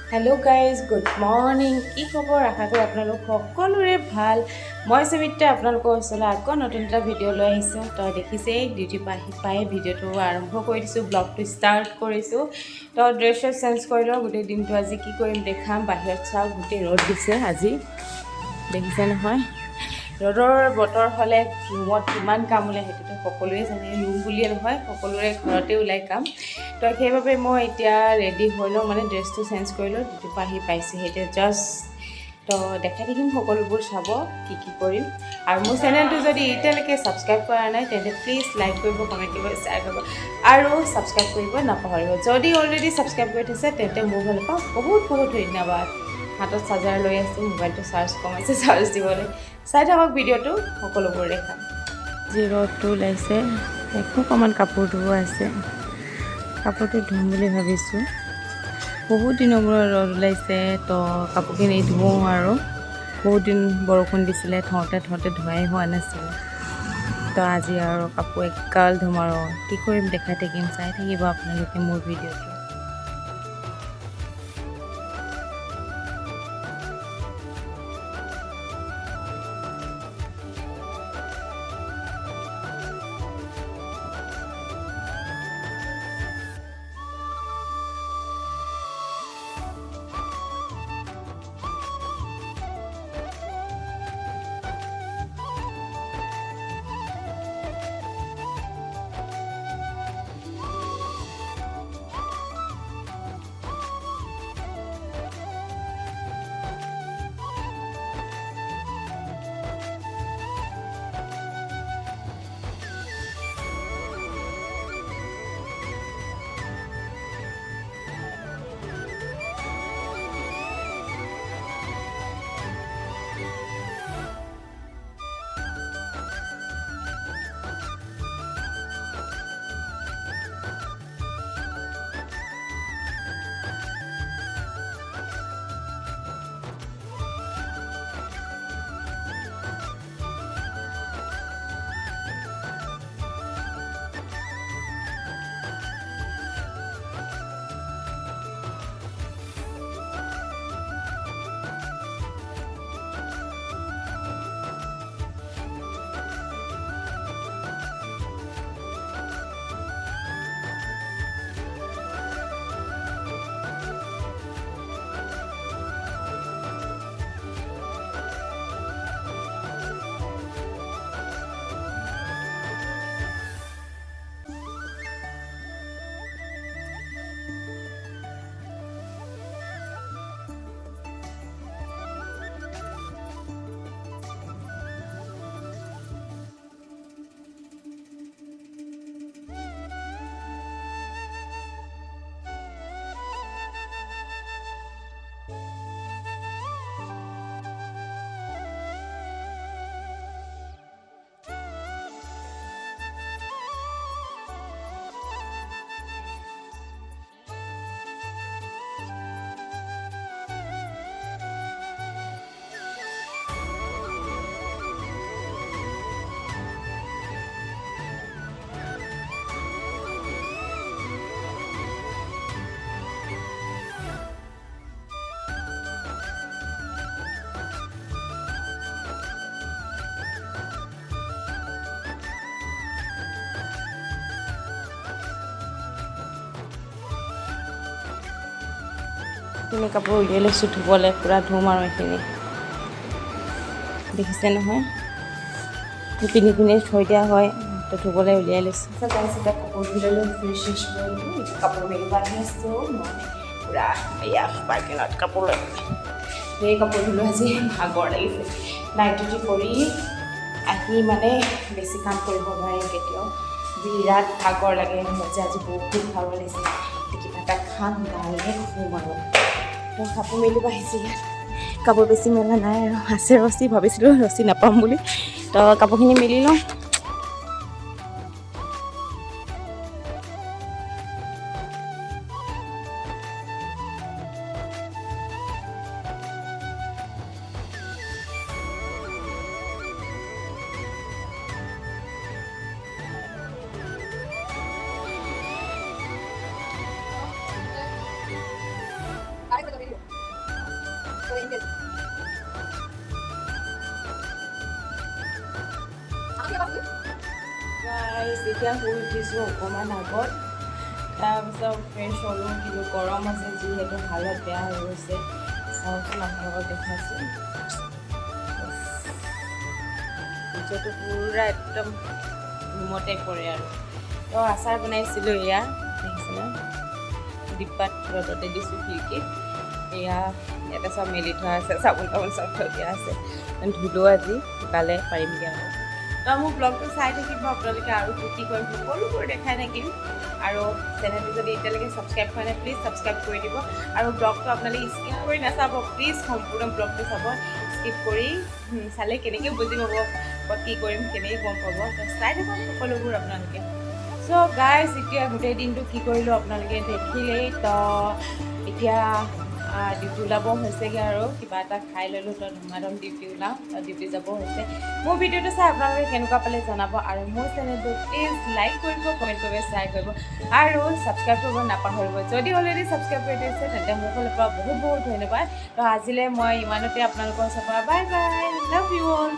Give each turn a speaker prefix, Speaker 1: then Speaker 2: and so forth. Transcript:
Speaker 1: hello' guys good morning কি খবৰ আশা কৰোঁ আপোনালোক সকলোৰে ভাল মই সুমিত্ৰা আপোনালোকৰ ওচৰলৈ আকৌ নতুন এটা ভিডিঅ' লৈ আহিছোঁ তই দেখিছেই ডিউটি পাই ভিডিঅ'টো আৰম্ভ কৰি দিছোঁ ব্লগটো ষ্টাৰ্ট কৰিছোঁ তই ড্ৰেছ চেঞ্জ কৰি লওঁ গোটেই দিনটো আজি কি কৰিম দেখাম বাহিৰত চাওক গোটেই ৰ'দ দিছে আজি দেখিছে নহয় ৰ'দৰ বতৰ হ'লে ৰুমত কিমান কাম ওলায় সেইটোতো সকলোৱে জানে ৰুম বুলিয়ে নহয় সকলোৰে ঘৰতে ওলায় কাম তো সেইবাবে মই এতিয়া ৰেডি হৈ লওঁ মানে ড্ৰেছটো চেঞ্জ কৰি লওঁ ডিউটিৰ পৰা আহি পাইছোঁহি এতিয়া জাষ্ট তো দেখাই থাকিম সকলোবোৰ চাব কি কৰিম আৰু মোৰ চেনেলটো যদি এতিয়ালৈকে ছাবস্ক্ৰাইব কৰা নাই তেন্তে প্লিজ লাইক কৰিব কমেণ্ট কৰিব শ্বেয়াৰ কৰিব আৰু ছাবস্ক্ৰাইব কৰিব নাপাহৰিব যদি অলৰেডি ছাবস্ক্ৰাইব কৰি থৈছে তেন্তে মোৰ ফালৰ পৰা বহুত বহুত ধন্যবাদ হাতত চাৰ্জাৰ লৈ আছোঁ মোবাইলটো চাৰ্জ কম আছে চাৰ্জ দিবলৈ চাই থাকক ভিডিঅ'টো সকলোবোৰ দেখাম যি ৰ'দটো ওলাইছে একো অকণমান কাপোৰ ধুব আছে কাপোৰটো ধুম বুলি ভাবিছোঁ বহুত দিনৰ মূৰত ৰ'দ ওলাইছে তো কাপোৰখিনি ধুওঁ আৰু বহুত দিন বৰষুণ দিছিলে থওঁতে ধোৱাই হোৱা নাছিলে তো আজি আৰু কাপোৰ একাল ধুম আৰু কি কৰিম দেখাই থাকিম চাই থাকিব আপোনালোকে মোৰ ভিডিঅ'টো এইখিনি কাপোৰ উলিয়াই লৈছোঁ ধুবলৈ পূৰা ধুম আৰু এইখিনি দেখিছে নহয় পিন্ধি থৈ দিয়া হয় তো ধুবলৈ উলিয়াই লৈছোঁ এতিয়া কাপোৰ ধুই ল'লোঁ ফ্ৰেছ কৰিলোঁ এতিয়া কাপোৰ মেলিব আহি আছোঁ মই পূৰা এয়া পাৰ্কিঙত কাপোৰ লৈ সেই কাপোৰ ধুলোঁ আজি ভাগৰ লাগিছে নাইট ডিউটি কৰি আহি মানে বেছি কাম কৰিব নোৱাৰি কেতিয়াও বিৰাট ভাগৰ লাগে যে আজি বহুত ভাগৰ লাগিছে কিবা এটা খাম ডাইৰেক্ট শুম আৰু তো কাপোৰ মেলিব আহিছোঁ ইয়াত কাপোৰ বেছি মেলা নাই আৰু আছে ৰছী ভাবিছিলোঁ ৰছী নাপাম বুলি তো কাপোৰখিনি মেলি লওঁ গাইজ এতিয়া শুই উঠিছোঁ অকণমান আগত তাৰপিছত ফ্ৰেছ হ'লোঁ কিন্তু গৰম আছে যিহেতু হালত বেয়া হৈ গৈছে চাওকচোন আপোনালোকক দেখাইছোঁ সূৰ্যটো পূৰা একদম ৰুমতে পৰে আৰু তো আচাৰ বনাইছিলোঁ এয়া দেখিছেনে ডিব্বাত ৰ'দতে দিছোঁ খিৰিকীত এয়া ইয়াতে চব মেলি থোৱা আছে চাবোন তাবোন চব থৈ দিয়া আছে ধুলোঁ আজি শুকালে পাৰিমগৈ আৰু তো মোৰ ব্লগটো চাই থাকিব আপোনালোকে আৰু কি কৰিম সকলোবোৰ দেখাই থাকিম আৰু চেনেলটো যদি এতিয়ালৈকে ছাবস্ক্ৰাইব কৰা নাই প্লিজ ছাবস্ক্ৰাইব কৰি দিব আৰু ব্লগটো আপোনালোকে স্কিপ কৰি নাচাব প্লিজ সম্পূৰ্ণ ব্লগটো চাব স্কিপ কৰি চালে কেনেকৈ বুজি পাব বা কি কৰিম কেনেকৈ গম পাব তো চাই থাকক সকলোবোৰ আপোনালোকে চ' গাইজ এতিয়া গোটেই দিনটো কি কৰিলোঁ আপোনালোকে দেখিলেই তো এতিয়া ডিউটি ওলাব হৈছেগৈ আৰু কিবা এটা খাই ল'লোঁ তো ধুমাধুম ডিউটি ওলাওঁ ডিউটি যাব হৈছে মোৰ ভিডিঅ'টো চাই আপোনালোকে কেনেকুৱা পালে জনাব আৰু মোৰ চেনেলটো প্লিজ লাইক কৰিব কমেণ্ট কৰিব শ্বেয়াৰ কৰিব আৰু ছাবস্ক্ৰাইব কৰিব নাপাহৰিব যদি অলৰেডি ছাবস্ক্ৰাইব কৰি দিছে তেন্তে মোৰ ফালৰ পৰা বহুত বহুত ধন্যবাদ তো আজিলৈ মই ইমানতে আপোনালোকৰ ওচৰৰ পৰা bye bye love you all